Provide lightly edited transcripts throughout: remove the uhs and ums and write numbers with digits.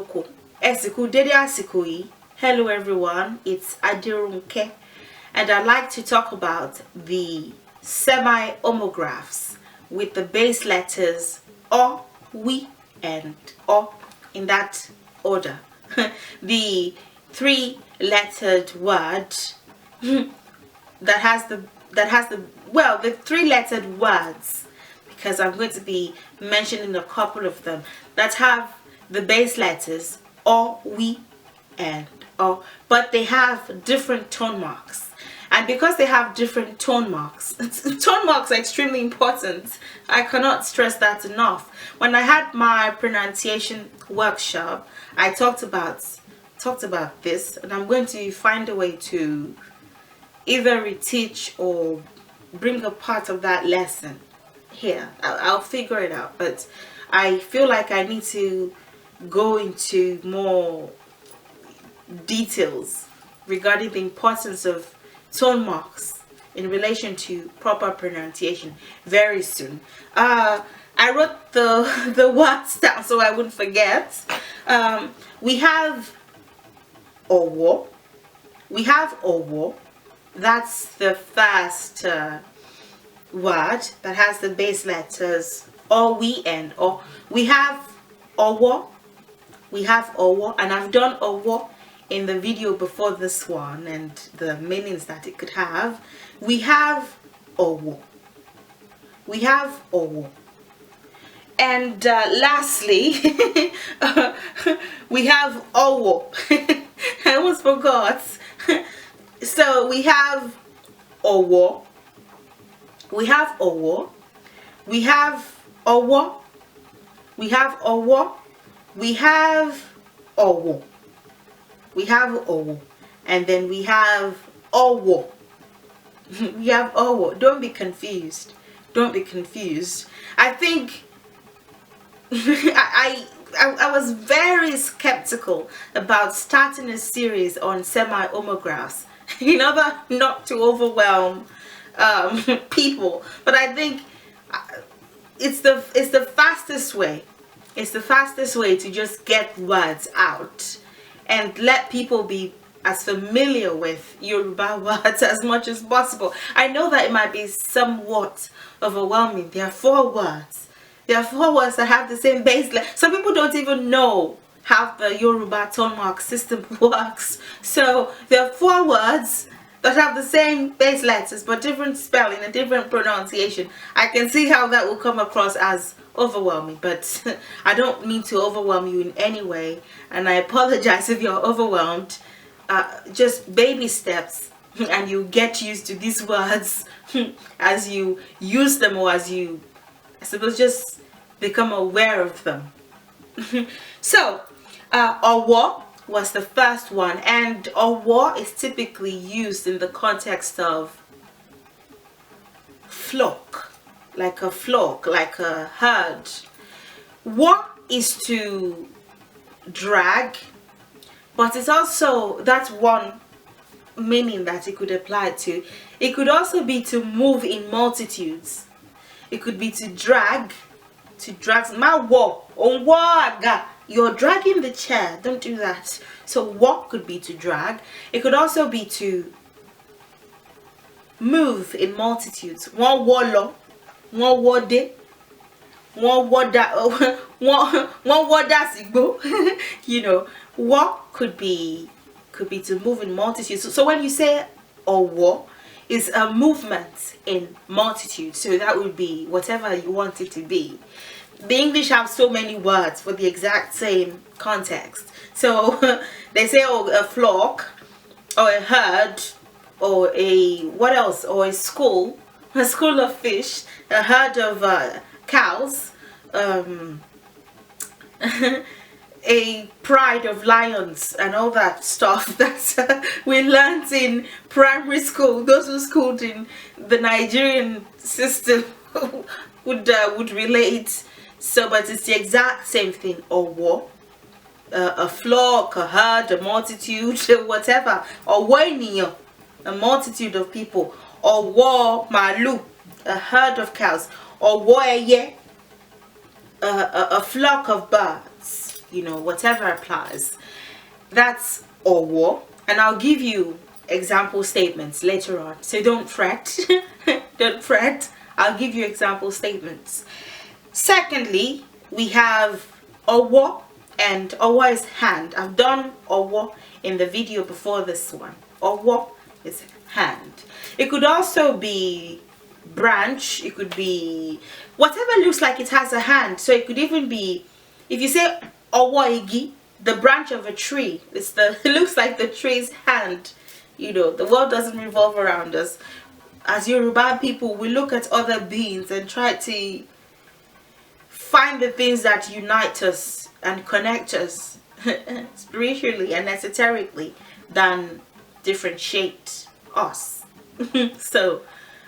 lóko. Ẹ sì kú dédé àsìkò yìí. Hello everyone, it's Adirunke, and I'd like to talk about the semi-homographs with the base letters O, we, and O in that order. The three-lettered word the three-lettered words, because I'm going to be mentioning a couple of them that have the base letters O, we, and O, but they have different tone marks. And because they have different tone marks, tone marks are extremely important. I cannot stress that enough. When I had my pronunciation workshop, I talked about this, and I'm going to find a way to either reteach or bring a part of that lesson here. I'll figure it out, but I feel like I need to go into more details regarding the importance of tone marks in relation to proper pronunciation very soon. I wrote the words down so I wouldn't forget. We have owo. We have owo. That's the first word that has the base letters O, we, and O. We have owo. We have owo, and I've done owo in the video before this one and the meanings that it could have. We have owo. We have owo. And lastly, we have owo. I almost forgot. So we have owo. We have owo. We have owo. We have owo. We have owo. We have owo. And then we have owo. We have owo. Don't be confused. Don't be confused. I think I was very skeptical about starting a series on semi-homographs in order not to overwhelm people. But I think it's the fastest way. It's the fastest way to just get words out and let people be as familiar with Yoruba words as much as possible. I know that it might be somewhat overwhelming. There are 4 words. There are 4 words that have the same base letter. Some people don't even know how the Yoruba tone mark system works. So there are 4 words that have the same base letters but different spelling and different pronunciation. I can see how that will come across as overwhelming, but I don't mean to overwhelm you in any way, and I apologize if you're overwhelmed. Just baby steps and you get used to these words as you use them, or as you, I suppose, just become aware of them. So owo was the first one, and owo is typically used in the context of flock, like a flock, like a herd. Wo is to drag, but it's also, that's one meaning that it could apply to. It could also be to move in multitudes. It could be to drag. Ma wo, on wo aga. You're dragging the chair. Don't do that. So walk could be to drag. It could also be to move in multitudes. One wolo, one wode, one woda, one woda sigbo. You know, walk could be to move in multitudes. So when you say owo, is a movement in multitude. So that would be whatever you want it to be. The English have so many words for the exact same context. So they say, oh, a flock, or a herd, or a, what else, or a school of fish, a herd of cows, a pride of lions, and all that stuff that we learned in primary school. Those who schooled in the Nigerian system would relate. So, but it's the exact same thing. Owo, a flock, a herd, a multitude, whatever. Owo, a multitude of people. Owo malu, a herd of cows. Owo eye, a flock of birds. you know, whatever applies. That's owo, and I'll give you example statements later on, so don't fret. Don't fret, I'll give you example statements. Secondly, we have owo, and owo is hand. I've done owo in the video before this one. Owo is hand. It could also be branch, it could be whatever looks like it has a hand. So it could even be, if you say owo igi, the branch of a tree, it looks like the tree's hand. You know, the world doesn't revolve around us. As Yoruba people, we look at other beings and try to find the things that unite us and connect us spiritually and esoterically than differentiate us. So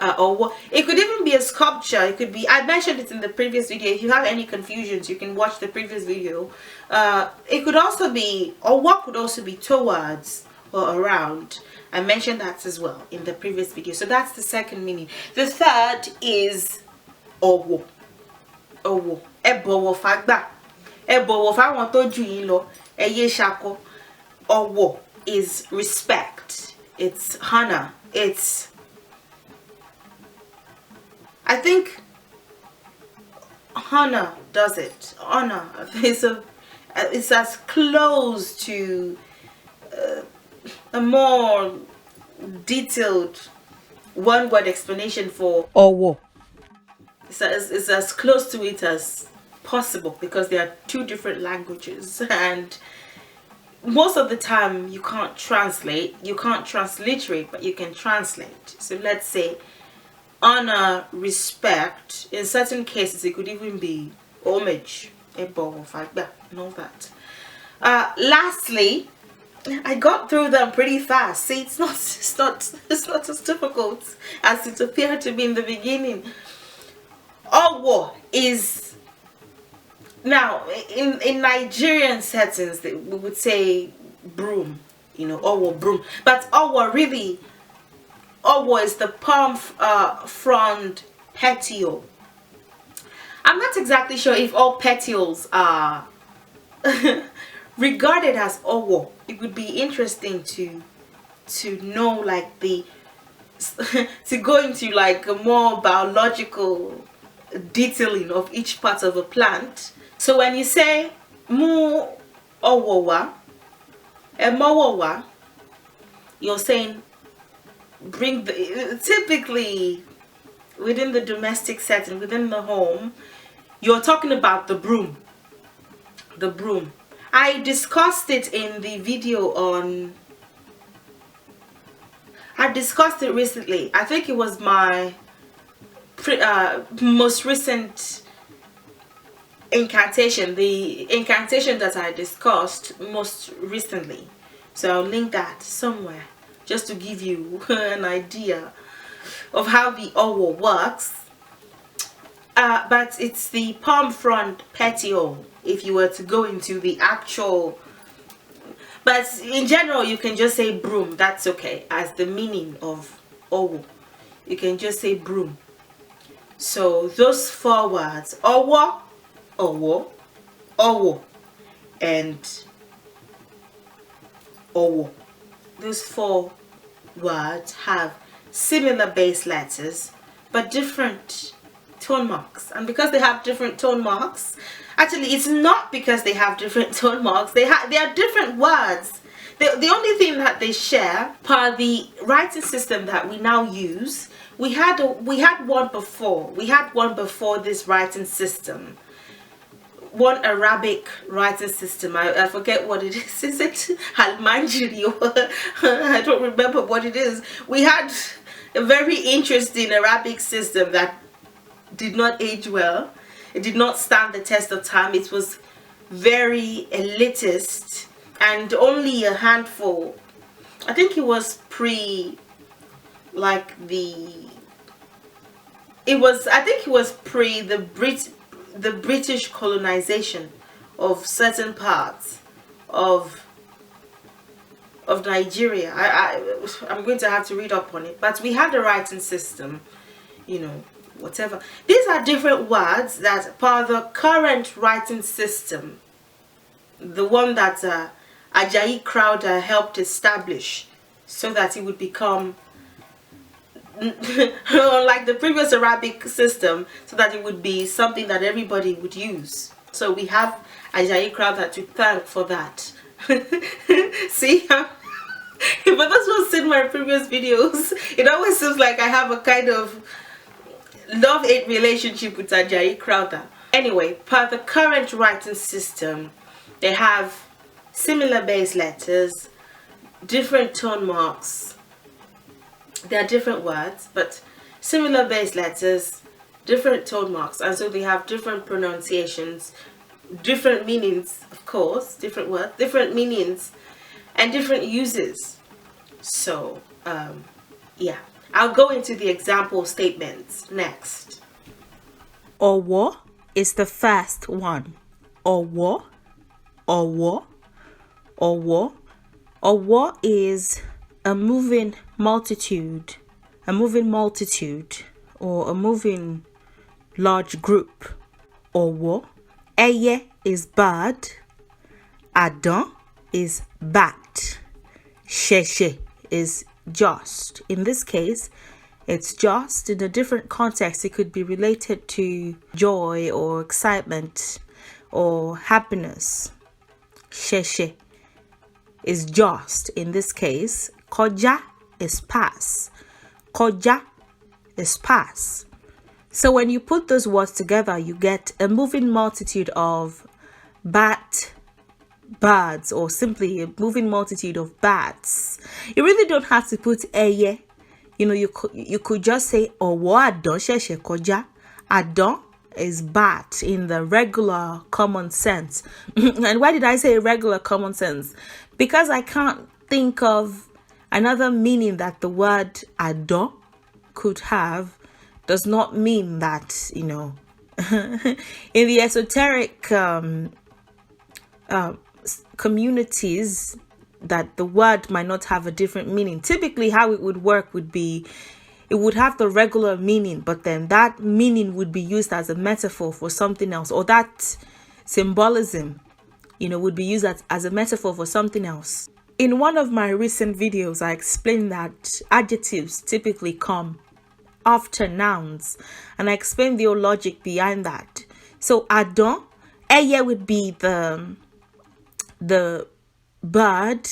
or it could even be a sculpture. It could be, I mentioned it in the previous video. If you have any confusions, you can watch the previous video. It could also be, or what could also be towards or around. I mentioned that as well in the previous video. So that's the second meaning. The third is owo. Owo. Ẹ bọ̀wọ̀ fágbà. Ẹ bọ̀wọ̀ fáwọn tó jù yín lọ. Ẹ yé ṣakọ. Owo is respect. It's honor. It's, I think honor does it. Honor. It's as close to a more detailed one-word explanation for owo. It's as close to it as possible, because there are two different languages, and most of the time you can't translate, you can't transliterate, but you can translate. So let's say honor, respect. In certain cases it could even be homage, and all that. Lastly, I got through them pretty fast. See, it's not as difficult as it appeared to be in the beginning. Owo is, now in Nigerian settings we would say broom, you know, owo, broom, but owo really, owo is the palm frond petiole. I'm not exactly sure if all petioles are regarded as owo. It would be interesting to know, like, the to go into like a more biological detailing of each part of a plant. So when you say mu owowa, emowowa, you're saying bring the, typically within the domestic setting, within the home, you're talking about the broom. The broom. I discussed it in the video on, I discussed it recently. I think it was my most recent incantation, the incantation that I discussed most recently. So I'll link that somewhere just to give you an idea of how the owo works. But it's the palm frond petiole, if you were to go into the actual, but in general you can just say broom. That's okay as the meaning of owo. You can just say broom. So those four words, owo, owo, owo, and owo, those four words have similar base letters but different tone marks. And because they have different tone marks, actually it's not because they have different tone marks, they are different words. The only thing that they share, per the writing system that we now use, we had one before. We had one before this writing system. One Arabic writing system. I forget what it is. Is it Al-Manjiri? I don't remember what it is. We had a very interesting Arabic system that did not age well. It did not stand the test of time. It was very elitist, and only a handful, I think it was pre, like I think it was pre the British colonization of certain parts of Nigeria. I'm going to have to read up on it, but we had a writing system, you know, whatever. These are different words that per the current writing system the one that Ajayi Crowther helped establish, so that it would become like the previous Arabic system, so that it would be something that everybody would use. So we have Ajayi Crowther to thank for that. See, for those who've seen my previous videos, it always seems like I have a kind of love-hate relationship with Ajayi Crowther. Anyway, per the current writing system, they have similar base letters, different tone marks. There are different words, but similar base letters, different tone marks, and so they have different pronunciations, different meanings, of course, different words, different meanings, and different uses. So, yeah, I'll go into the example statements next. Owo is the first one. Owo, owo, owo. Owo is a moving multitude, or a moving large group. Owo. Eye is bird. Adan is bat. Sheshe is just. In this case, it's just. In a different context, it could be related to joy or excitement or happiness. Sheshe is just. In this case, koja is pass. Koja is pass. So when you put those words together, you get a moving multitude of birds, or simply a moving multitude of bats. You really don't have to put eye. You know, you could just say owo adon sheshe koja. Adon is bat in the regular common sense. And why did I say regular common sense? Because I can't think of another meaning that the word adon could have. Does not mean that, you know, in the esoteric communities, that the word might not have a different meaning. Typically, how it would work would be, it would have the regular meaning, but then that meaning would be used as a metaphor for something else, or that symbolism, you know, would be used as a metaphor for something else. In one of my recent videos, I explained that adjectives typically come after nouns, and I explained the logic behind that. So adon, eye would be the bird,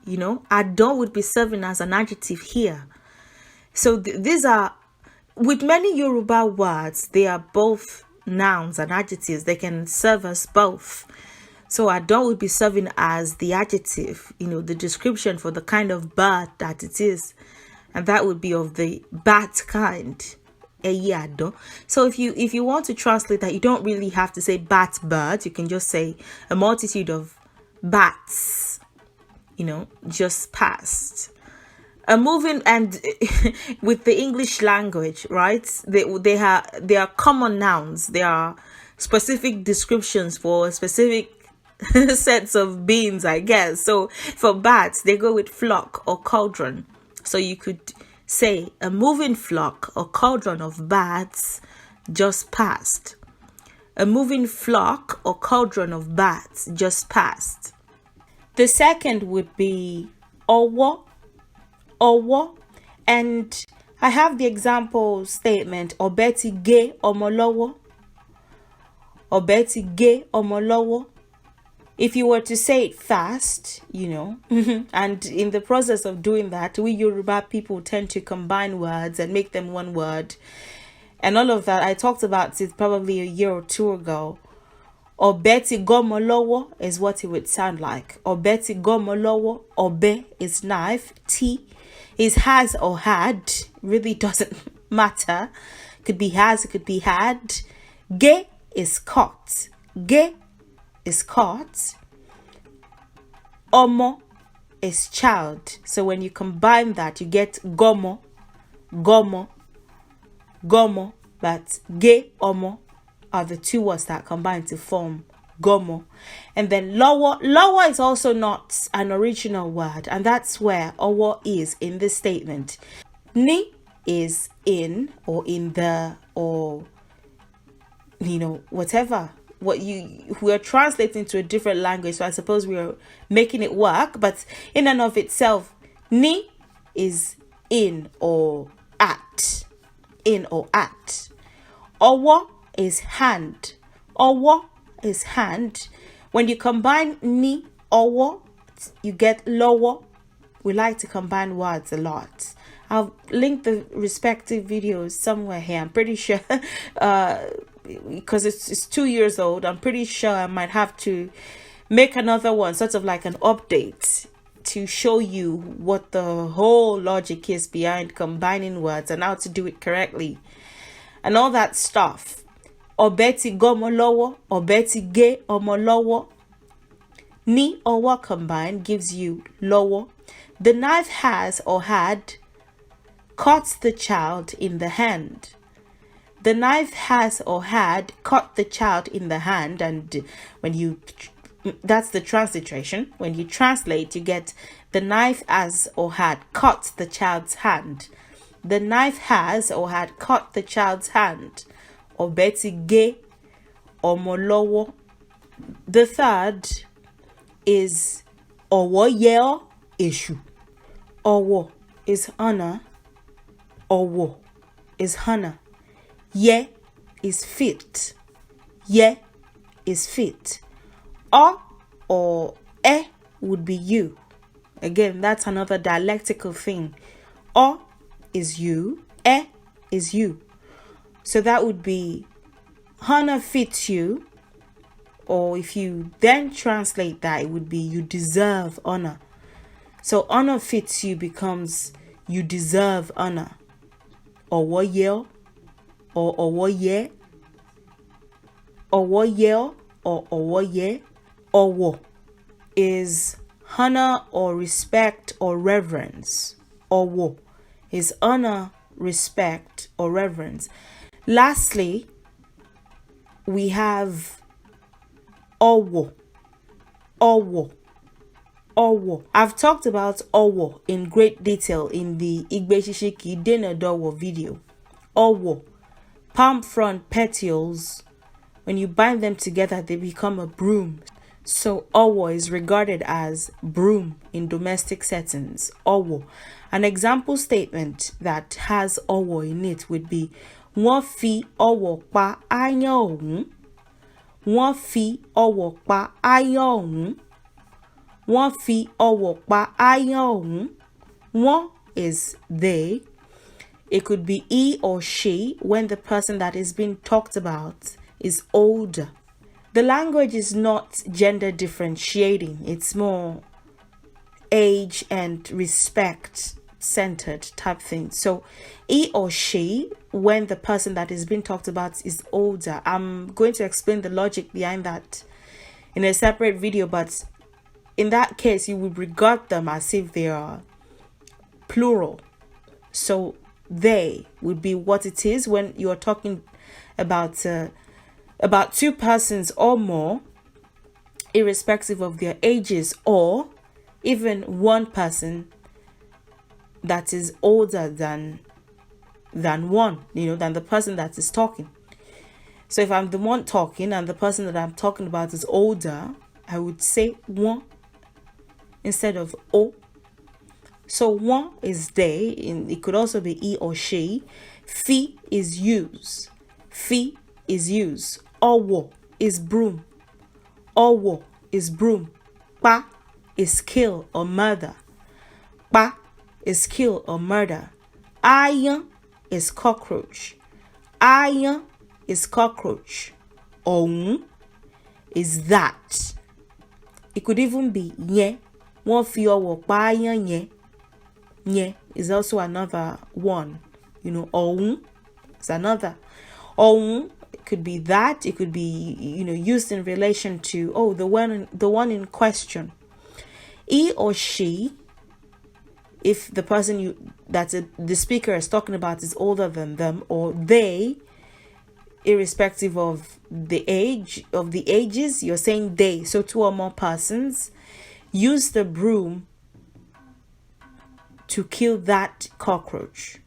you know. Adon would be serving as an adjective here. So these are, with many Yoruba words, they are both nouns and adjectives. They can serve as both. So adon would be serving as the adjective, you know, the description for the kind of bird that it is. And that would be of the bat kind. So if you want to translate that, you don't really have to say bat bird. You can just say a multitude of bats, you know, just passed. A moving, and with the English language, right? They are common nouns. They are specific descriptions for specific sets of beings, I guess. So for bats, they go with flock or cauldron. So you could say a moving flock or cauldron of bats just passed. A moving flock or cauldron of bats just passed. The second would be owo, owo. And I have the example statement, obeti ge omolowo. Obeti ge omolowo. If you were to say it fast, you know, and in the process of doing that, we Yoruba people tend to combine words and make them one word. And all of that, I talked about it probably a year or two ago. Obeti gomolowo is what it would sound like. Obeti gomolowo. Obe is knife. T is has or had. Really doesn't matter. Could be has, it could be had. Ge is caught. Ge is caught. Omo is child. So when you combine that, you get gomo, gomo, gomo. But ge, omo are the two words that combine to form gomo. And then lower is also not an original word, and that's where owo is in this statement. Ni is in, or in the, or, you know, whatever we're translating to a different language, so I suppose we're making it work. But in and of itself, ni is in or at. Owo is hand. Owo is hand. When you combine ni, owo, you get lowo. We like to combine words a lot. I'll link the respective videos somewhere here. I'm pretty sure, because it's 2 years old, I'm pretty sure I might have to make another one, sort of like an update, to show you what the whole logic is behind combining words and how to do it correctly and all that stuff. Obeti gomolowo, obeti ge omolowo. Ni owo combined gives you lowo. The knife has or had caught the child in the hand. The knife has or had caught the child in the hand, and that's the transliteration. When you translate, you get the knife has or had caught the child's hand. The knife has or had caught the child's hand. Obeti ge omolowo. The third is owo yeo ishu. Owo is honor. Owo is honor. Ye is fit. Ye is fit. O or e would be you. Again, that's another dialectical thing. O is you. E is you. So that would be honor fits you. Or if you then translate that, it would be you deserve honor. So honor fits you becomes you deserve honor. Owo yeo or owo ye. Owo yeo or owo ye. Owo is honor or respect or reverence. Owo is honor, respect, or reverence. Lastly, we have owo. Owo. Owo. I've talked about owo in great detail in the Igbeshishiki Denadowo video. Owo. Palm front petioles. When you bind them together, they become a broom. So owo is regarded as broom in domestic settings. Owo. An example statement that has owo in it would be wọ́n fi ọwọ́ pa aáyán ọ̀hún. Wọ́n fi ọwọ́ pa aáyán ọ̀hún. Wọ́n fi ọwọ́ pa aáyán ọ̀hún. Wọ́n is they. It could be he or she when the person that is being talked about is older. The language is not gender differentiating. It's more age and respect centered type thing. So he or she when the person that is being talked about is older. I'm going to explain the logic behind that in a separate video, but in that case you would regard them as if they are plural. So they would be what it is when you're talking about two persons or more, irrespective of their ages, or even one person that is older than one, than the person that is talking. So if I'm the one talking and the person that I'm talking about is older, I would say one instead of o. So one is they, it could also be he or she. Fi is use. Fi is use. Owo is broom. Owo is broom. Pa is kill or murder. Pa is kill or murder. Ayan is cockroach. Ayan is cockroach. Ohun is that. It could even be nye. Wọ́n fi ọwọ́ pa ayan nye. Nye is also another one. Ohun is another. Ohun could be that. It could be used in relation to the one in question. He or she, if the person the speaker is talking about is older than them, or they, irrespective of the ages, you're saying they. So two or more persons use the broom to kill that cockroach.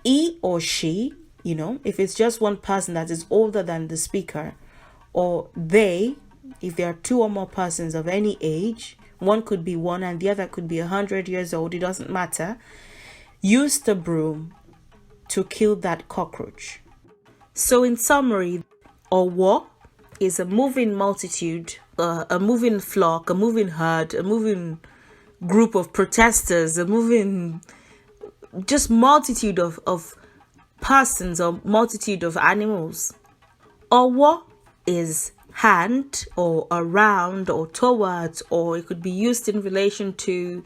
He or she, if it's just one person that is older than the speaker, or they, if there are two or more persons of any age, one could be 1 and the other could be 100 years old, it doesn't matter, use the broom to kill that cockroach. So in summary, Owo is a moving multitude, a moving flock, a moving herd, a moving group of protesters, a moving just multitude of persons or multitude of animals. Owo is hand or around or towards, or it could be used in relation to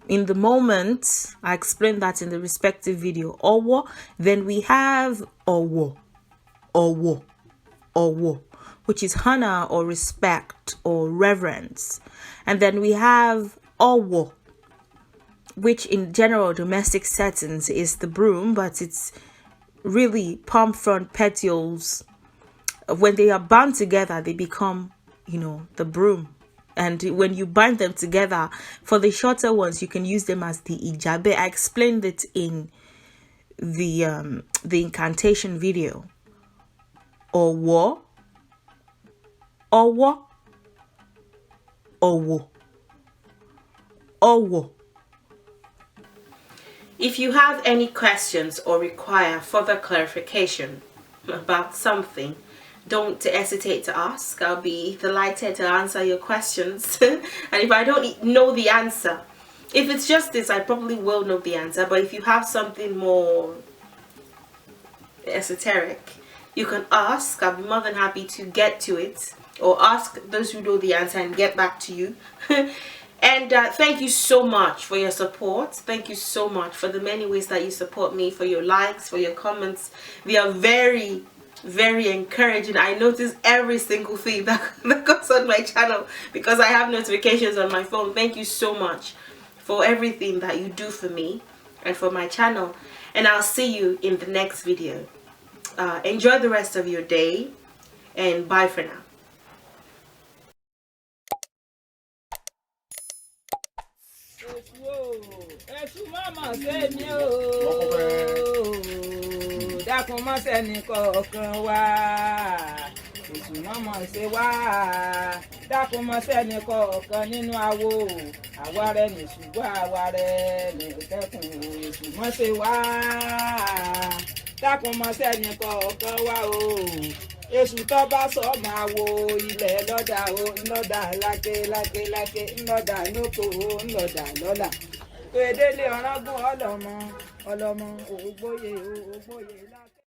in the moment. I explained that in the respective video. Owo. Then we have Owo, which is honor or respect or reverence. And then we have Owo, which in general domestic settings is the broom, but it's really palm front petioles. When they are bound together, they become, the broom. And when you bind them together, for the shorter ones, you can use them as the ijabe. I explained it in the incantation video. Owo, Owo, Owo, Owo. If you have any questions or require further clarification about something, don't hesitate to ask. I'll be delighted to answer your questions. And if I don't know the answer, if it's just this, I probably will know the answer. But if you have something more esoteric, you can ask. I'll be more than happy to get to it, or ask those who know the answer and get back to you. And thank you so much for your support. Thank you so much for the many ways that you support me, for your likes, for your comments. They are very, very encouraging. I notice every single thing that goes on my channel because I have notifications on my phone. Thank you so much for everything that you do for me and for my channel. And I'll see you in the next video. Enjoy the rest of your day, and bye for now. Dákun má ṣẹ́ni kọ̀ọ̀kan wá, èṣù mọ́mọ́ ṣe wá. Dákun má ṣẹ́ni kọ̀ọ̀kan nínú awo, àwa rẹ̀ ní ṣùgbọ́n àwa rẹ̀ ní ìkẹ́kùn, èṣù mọ́ ṣe wá. Dákun má ṣẹ́ni kọ̀ọ̀kan wá o, èṣù tó bá sọ máa wo ilẹ̀ lọ́dà o, ńlọ́dà láké láké láké, ńlọ́dà lóko o, ńlọ́dà lọ́là. Pèdélé ọ̀rọ̀gún ọlọ́mọ ògbóyè láké.